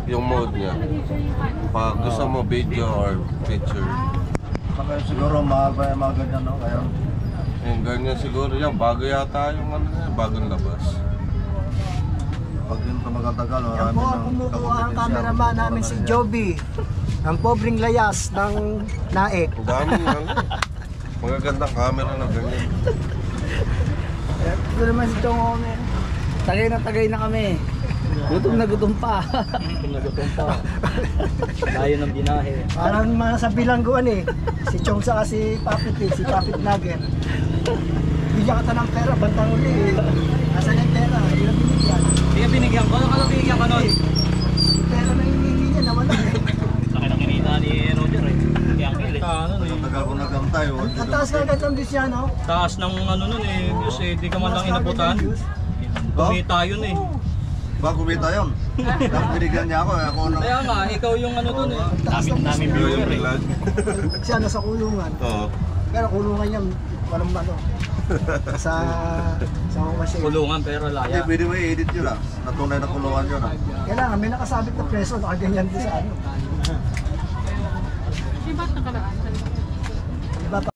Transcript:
yung mode niya. Pag gusto mo video or picture. Kaya siguro mahal pa yung mga ganyan, no? Kaya Yung ganyan siguro yan, bago yata yung ano niya, bagong labas. pag yun tumatagal, Yan marami po ang ng kumukuha ang cameraman namin si Joby. Ang pobreng layas ng naik. Ang dami ano. Magagandang camera na ganyan. Ito naman si Chong Homer. Tagay na kami. Gutom na gutom pa. Gutom na gutom pa. Layo ng binahe. Parang mga sa bilangguan eh. Si Chong sa si Papit eh, si Papit Nugget. Bigyan ka ng pera, bantang uli eh. Asan yung pera? Hindi na binigyan. Hindi ka binigyan ko. Ano binigyan ka nun? Yung pera na hinihingi niya, nawala eh. Laki ng kinita ni Roger eh. Kaya ang kilit. Ano eh. Tagal ko nagantay. Ang taas ka agad ng views yan, no? Taas ng ano nun eh. Diyos eh. Di ka man lang inabutan. Kumita yun eh. Ba, kumita yun? Tapos binigyan niya ako, ako na. Kaya nga, ikaw yung ano dun eh. Namin Yung viewer eh. vlog. Siya nasa kulungan. Oo. Pero kulungan niya, walang ano. Sa kasi. Kulungan pero Hindi, laya. pwede mo i-edit yun ah. Natunay na kulungan yun ah. Kailangan may nakasabit na preso, nakaganyan din sa ano. Di ba nakalaan? Diba